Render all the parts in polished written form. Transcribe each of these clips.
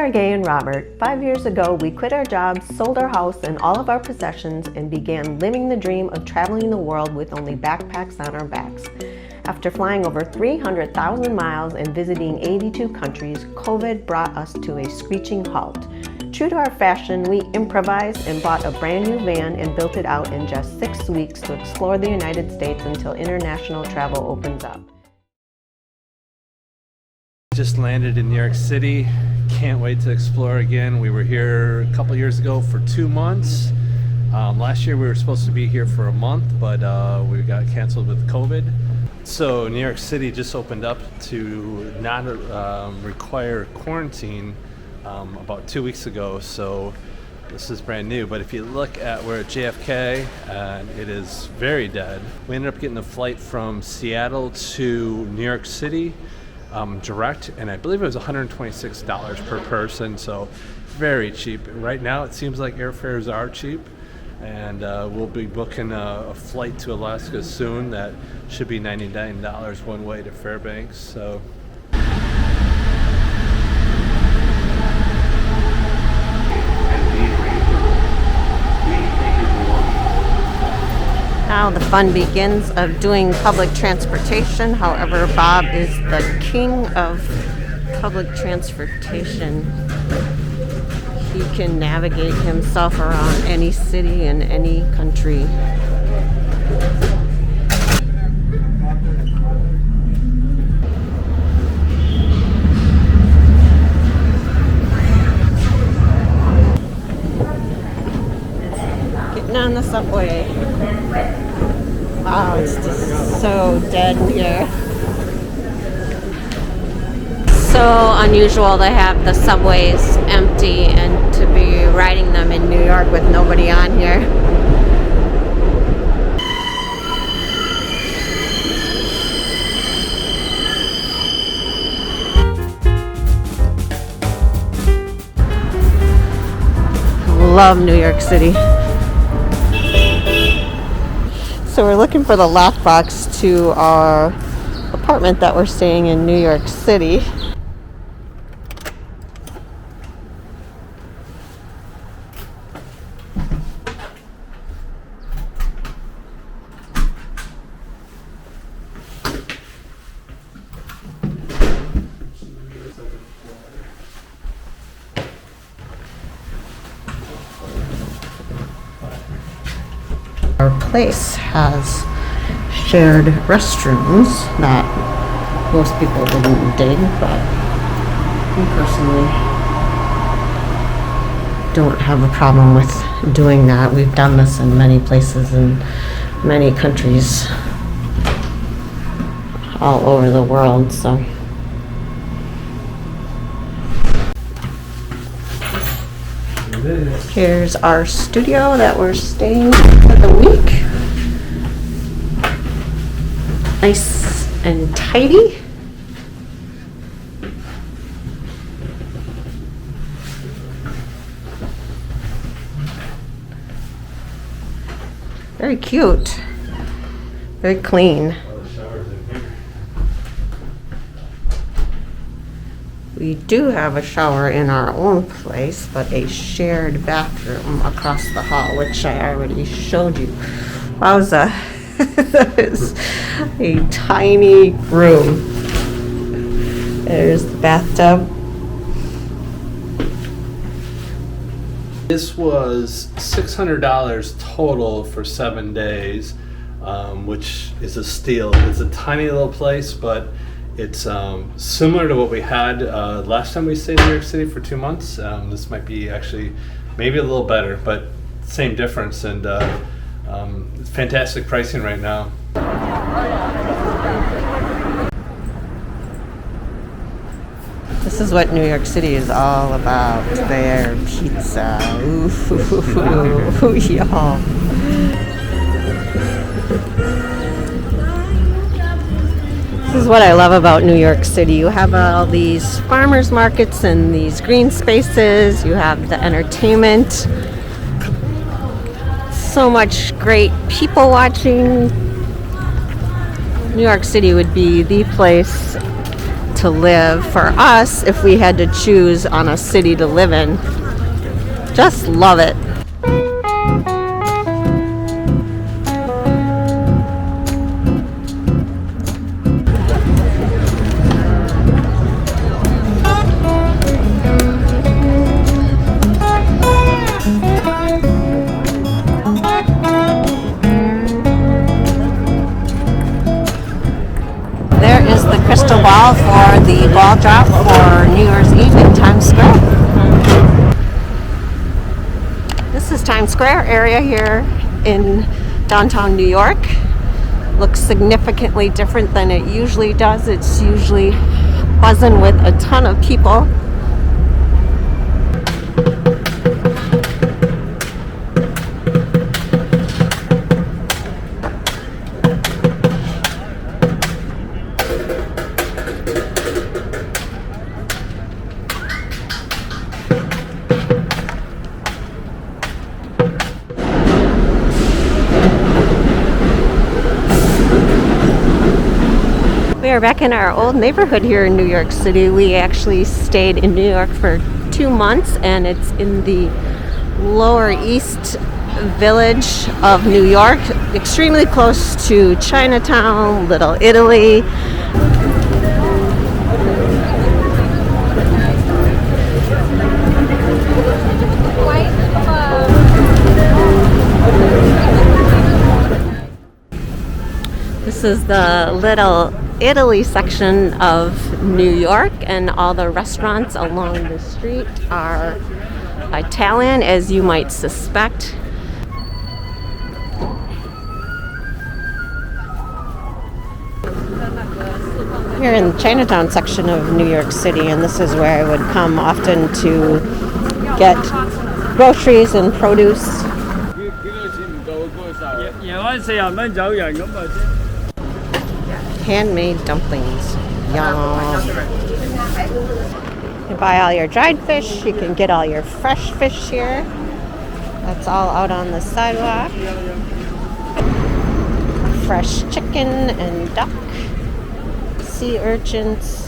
are Gay and Robert. 5 years ago, we quit our jobs, sold our house and all of our possessions, and began living the dream of traveling the world with only backpacks on our backs. After flying over 300,000 miles and visiting 82 countries, COVID brought us to a screeching halt. True to our fashion, we improvised and bought a brand new van and built it out in just 6 weeks to explore the United States until international travel opens up. Just landed in New York City. Can't wait to explore again. We were here a couple years ago for 2 months. Last year we were supposed to be here for a month, but we got canceled with COVID. So New York City just opened up to not require quarantine about 2 weeks ago, so this is brand new. But if you look at we're at JFK, it is very dead. We ended up getting a flight from Seattle to New York City direct, and I believe it was $126 per person, so very cheap. Right now it seems like airfares are cheap, and we'll be booking a flight to Alaska soon that should be $99 one way to Fairbanks. So now the fun begins of doing public transportation. However, Bob is the king of public transportation. He can navigate himself around any city in any country. Getting on the subway. Wow, it's just so dead here. So unusual to have the subways empty and to be riding them in New York with nobody on here. Love New York City. So we're looking for the lockbox to our apartment that we're staying in New York City. Our place has shared restrooms that most people wouldn't dig, but we personally don't have a problem with doing that. We've done this in many places in many countries all over the world, so. Here's our studio that we're staying for the week. Nice and tidy. Very cute. Very clean. We do have a shower in our own place, but a shared bathroom across the hall, which I already showed you. Wowza. That is a tiny room. There's the bathtub. this was $600 total for 7 days, which is a steal. It's a tiny little place, but it's similar to what we had last time we stayed in New York City for 2 months. This might be actually maybe a little better, but same difference, and it's fantastic pricing right now. This is what New York City is all about. Their pizza. Ooh, y'all. This is what I love about New York City. You have all these farmers markets and these green spaces. You have the entertainment. So much great people watching. New York City would be the place to to live for us if we had to choose on a city to live in. Just love it. There is the crystal ball for the ball drop for New Year's Eve in Times Square. This is Times Square area here in downtown New York. Looks significantly different than it usually does. It's usually buzzing with a ton of people. We are back in our old neighborhood here in New York City. We actually stayed in New York for 2 months, and it's in the Lower East Village of New York, extremely close to Chinatown, Little Italy. This is the Little Italy section of New York, and all the restaurants along the street are Italian, as you might suspect. Here in the Chinatown section of New York City, and this is where I would come often to get groceries and produce. Handmade dumplings. Yum. You can buy all your dried fish. You can get all your fresh fish here. That's all out on the sidewalk. Fresh chicken and duck. Sea urchins.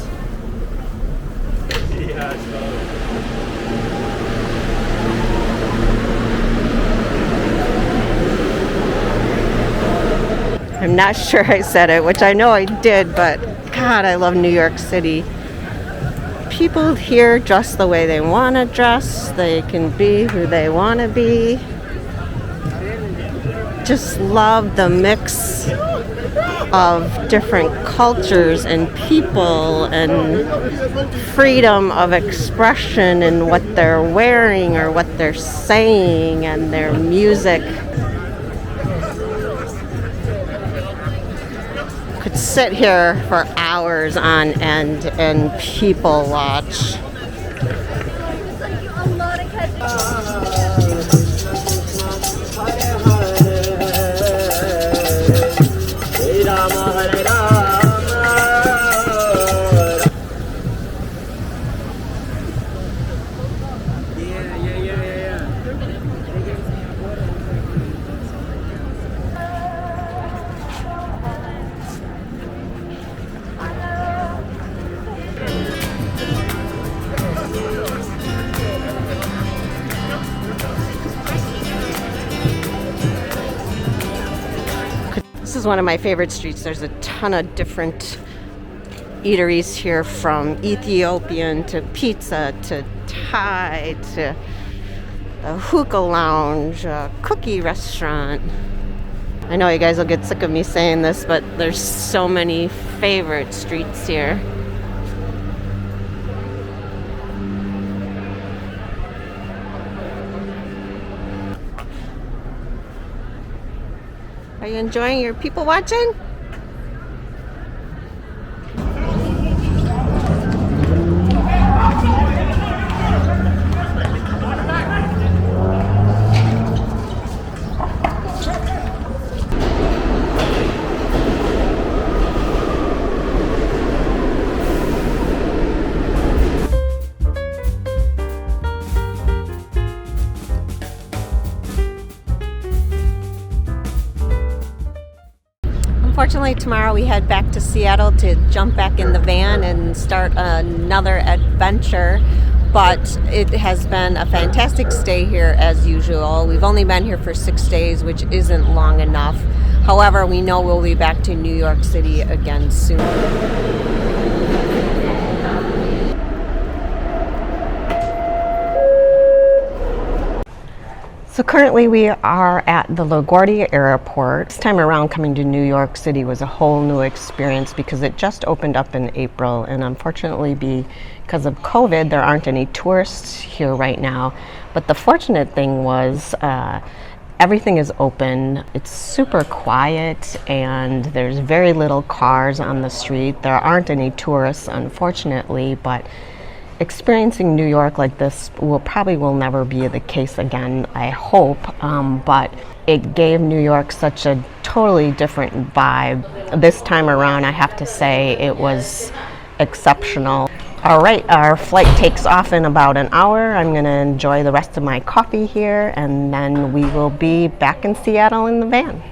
I'm not sure I said it, which I know I did, but God, I love New York City. People here dress the way they want to dress. They can be who they want to be. Just love the mix of different cultures and people and freedom of expression in what they're wearing or what they're saying and their music. Could sit here for hours on end and people watch. This is one of my favorite streets. There's a ton of different eateries here, from Ethiopian to pizza to Thai to a hookah lounge, a cookie restaurant. I know you guys will get sick of me saying this, but there's so many favorite streets here. Are you enjoying your people watching? unfortunately, tomorrow we head back to Seattle to jump back in the van and start another adventure. But it has been a fantastic stay here as usual. We've only been here for 6 days, which isn't long enough. However, we know we'll be back to New York City again soon. So currently we are at the LaGuardia Airport. This time around, coming to New York City was a whole new experience because it just opened up in April, and unfortunately because of COVID there aren't any tourists here right now. But the fortunate thing was everything is open. It's super quiet and there's very little cars on the street. There aren't any tourists, unfortunately, but experiencing New York like this will never be the case again, I hope, but it gave New York such a totally different vibe. This time around, I have to say, it was exceptional. All right, our flight takes off in about an hour. I'm gonna enjoy the rest of my coffee here, and then we will be back in Seattle in the van.